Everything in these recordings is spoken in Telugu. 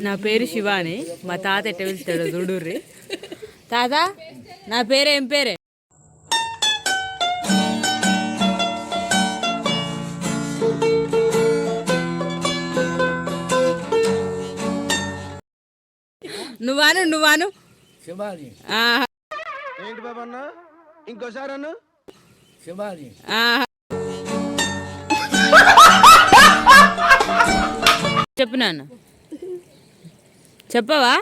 నా పేరు శివాని. మా తాత ఎట్ట పిలుస్తాడు చూడుర్రి. తాత నా పేరేం పేరే? నువ్వాను ఏంటి బాబన్న ఇంకోసారి అన్న చెప్పు నాన్న, చెప్పవా?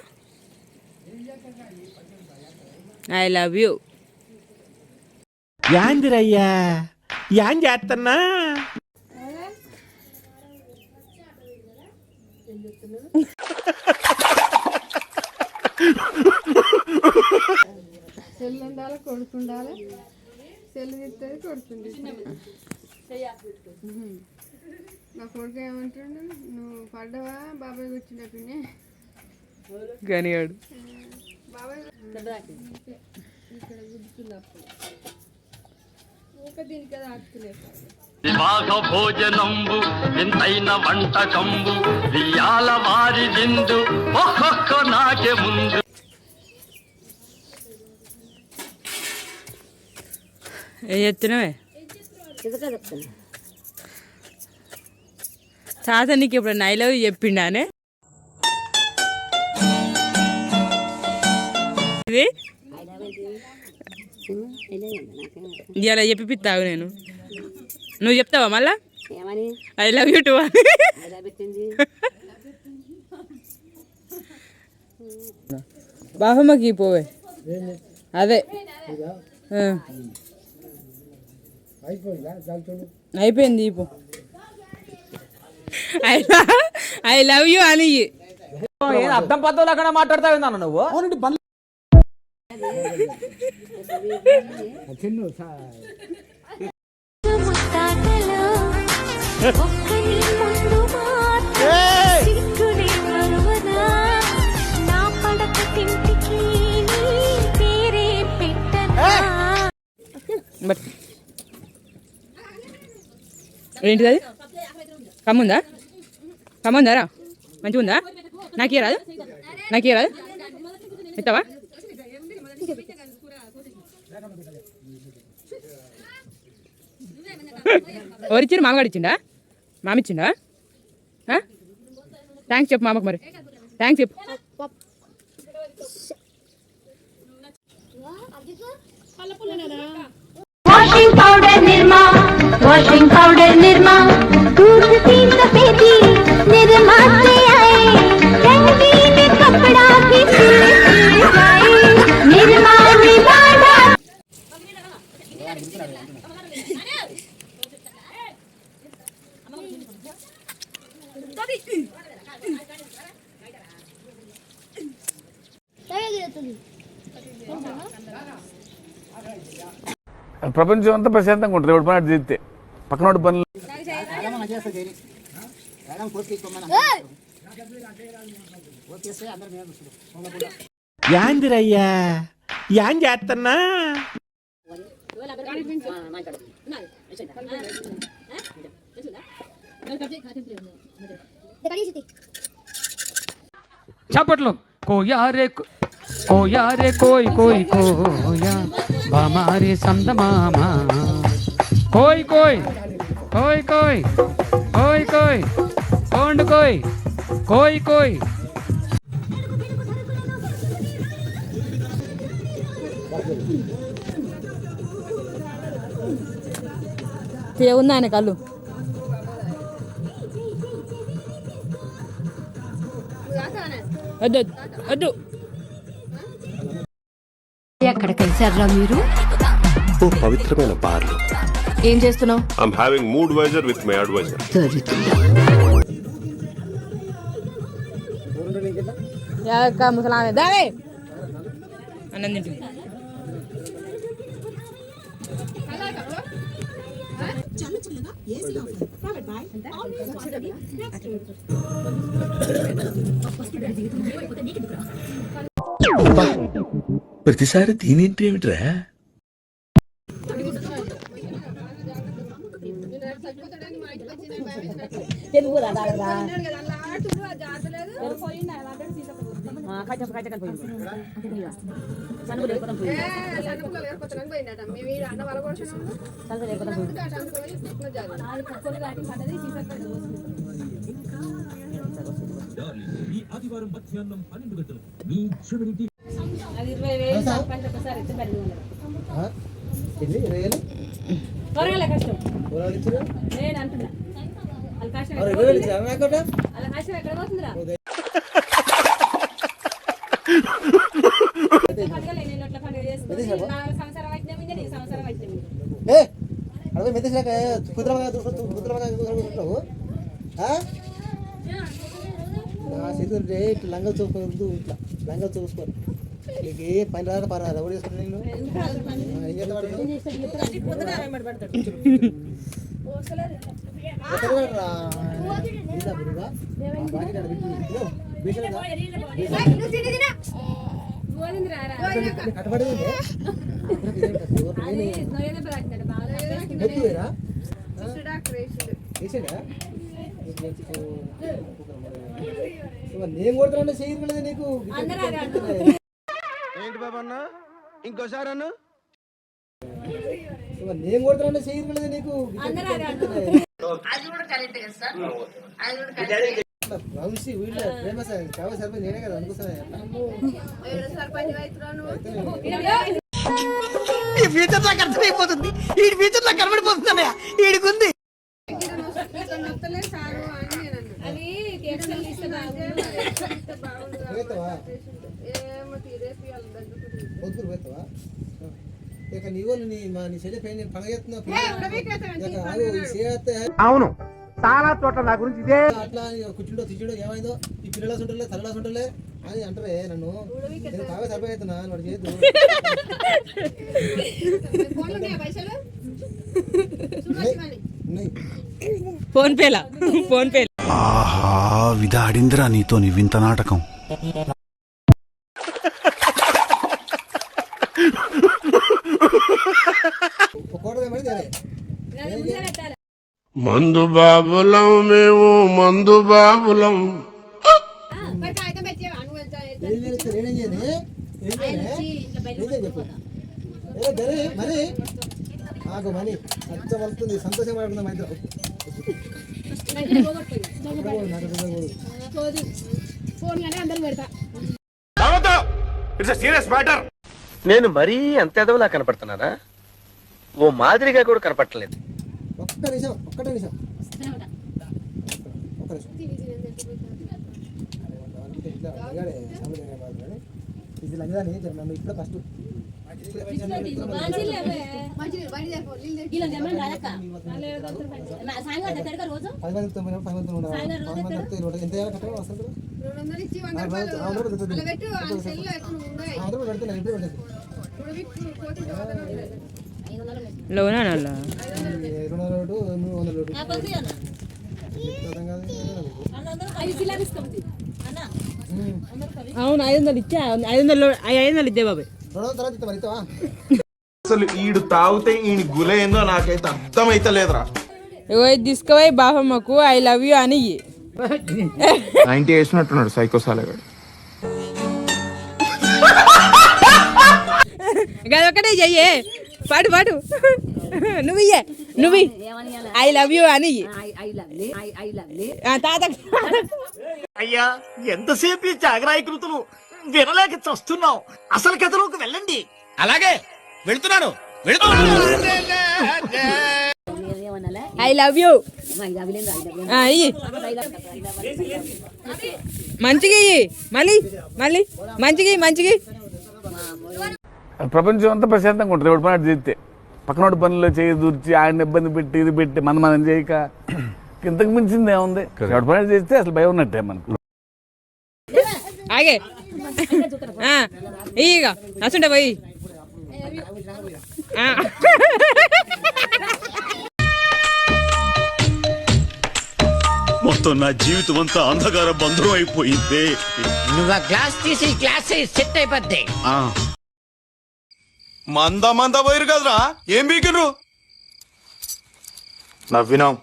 I love you. యాందిరయ్యా యాం చేస్తున్నా? సెల్ ఉండాలి, కొడుకుండాలి. సెల్ తిట్టేది కొడుకుంది. నా కొడుకు ఏమంటుండు, నువ్వు పడ్డవా బాబాయ్ కూర్చుండే పిన్ని గనియాడు బాబాయ్ ఇక్కడ గుర్తున్నప్పుడు దీనికి కదా ఆడుతులేదు. వివాహ భోజనంబు ఎంతైన వంటకంబు వియాల వారి దిందు ఒక్కొక్క నాకే ముందు. ఏం చెప్తున్నావే? తాత నీకు ఇప్పుడు ఐ లవ్ యూ చెప్పిండానే? ఇది ఇలా చెప్పిస్తావు. నేను నువ్వు చెప్తావా మళ్ళా? ఐ లవ్ యూ టూ అని. బాహమ్మకి పోవే. అదే అయిపోయింది. ఇప్పు ఐ లవ్ యూ అని. అర్థం పద్ధతులు అక్కడ మాట్లాడతావు నువ్వు. ఏంటిది అది? కమ్ముందా? కమ్ముందారా? మంచిగా ఉందా? నాకే రాదు, నాకే రాదు. ఎత్తావా? ఎవరిచ్చారు? మామగాడు ఇచ్చిండా? మామ ఇచ్చిండా? థ్యాంక్స్ చెప్పు మామకు. మరి థ్యాంక్స్ చెప్పు. वाशिंग पाउडर निरमा दूध की सफेदी निरमा से आए रंगीन कपड़ा भी सिलवाए निरमा निवाड़ा. ప్రపంచం అంతా ప్రశాంతంగా ఉంటుంది. ఎవరి పని చేస్తే పక్కన పనులు. యాందిరయ్యా యాం చేస్తున్నా? చప్పట్లు. కోయారే కోయారే కోయ్ కోయ్ కోయా బామారే సందమామా కోయ్ కోయ్ కోయ్ కోయ్ కోయ్ కోయ్ కోండ్ కోయ్ కోయ్ కోయ్. ఉందా ఆయన కళ్ళు? వద్దు వద్దు. ఎక్కడ కలిసారా మీరు? ఓ పవిత్రమైన బార్లో. ఏం చేస్తున్నావు? I'm having mood wiser with my advisor. ముసలామే దావే అన్నం తింటుంది. ప్రతిసారి దీనింటి ఏమిట్రా? లంగలు చూసుకోవద్దు, ఇట్లా లంగలు చూసుకో. నీకు ఏ పని రాక పర్వాలేదు, ఎవరు చేసుకుంటా నేను నేను కొడుతున్నా చేయలేదు నీకు. ఏంటి బాబన్న ఇంకోసారి అన్న నేను కొడుతున్నా చేయలేదు నీకు. వంశీ వీళ్ళ ఫేమస్ కావాలి సర్పంచ్ నేనే కదా అనుకుంటున్నా. ఈ ఫ్యూచర్ నాకు అర్థమైపోతుంది, ఈ ఫ్యూచర్ నాకు కనబడిపోతుంది. ఈడికుంది అవును చాలా చోట్ల నా గురించి ఇదే అట్లా కుట్టిండో తిట్టిండో ఏమైందో ఈ పిల్లల ఉంటలే తలలా ఉంటలే అని అంటారే నన్ను. నేను కాగా సరిపోయి అవుతున్నా వాడు చేయొద్దు. Phone పేలా phone pay. ఆహా విధాడిందిరా నీతో నీ వింత నాటకం. మందు బాబులం మేము, మందు బాబులం. మరి నాకు మనీ అచ్చ వస్తుంది, సంతోషం పడుతుంది మా ఇద్దరు. నేను మరీ అంత ఎదవలా కనపడుతున్నానా? ఓ మాదిరిగా కూడా కనపడలేదు. ఒక్కటే నిమిషం ఒక్క నిమిషం. ఇది లంగదాని నన్ను ఇప్పుడు ఫస్ట్ అవును 500 ఇచ్చా. 500 ఇద్దే బాబాయ్. అసలు ఈడు తాగితే ఈయన గుల ఏందో నాకైతే అర్థమైతే లేదురా. తీసుకుపోయి బాబమ్మకు ఐ లవ్ యూ అని 90 వేసినట్టున్నాడు సైకోసాలగాడు. ఒకటే చెయ్యే పాడు పాడు. నువ్వు ఐ లవ్ యూ అని తాత. అయ్యా ఎంతసేపు ఈ జాగరాయకృతులు వినలేక చస్తున్నాం. అసలు కథలోకి వెళ్ళండి. అలాగే వెళ్తున్నాను. ఐ లవ్ యూ మంచిగా మళ్ళీ మళ్ళీ మంచిగా. ప్రపంచం అంతా ప్రశాంతంగా ఉంటుంది ఎవడు పని చేస్తే. పక్కనోడి పనుల్లో చేయి దూర్చి ఆయన ఇబ్బంది పెట్టి ఇది పెట్టి మనం చేయక ఇంతకు మించింది ఏముంది? ఎవడు పని చేస్తే అసలు భయం ఉన్నట్టే మనకు. ఆగే ఇక అసుంటే పోయి మొత్తం నా జీవితం అంతా అంధకార బంధం అయిపోయింది. నువ్వు గ్లాస్ తీసి గ్లాస్ సెట్ అయిపోద్ది. మంద పోయిరు కదరా, ఏం బీకిరు? నవ్వినాం.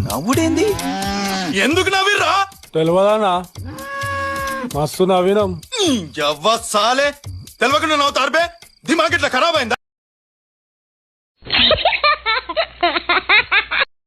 నవ్వుడేంది? ఎందుకు నవ్విర్రా? తెలియదానా మస్తు నవీనం ఎవ్వ సాలే తెలియకుండా నవ్వుతారు బే. దిమాగ్ ఇట్లా ఖరాబ్ అయిందా?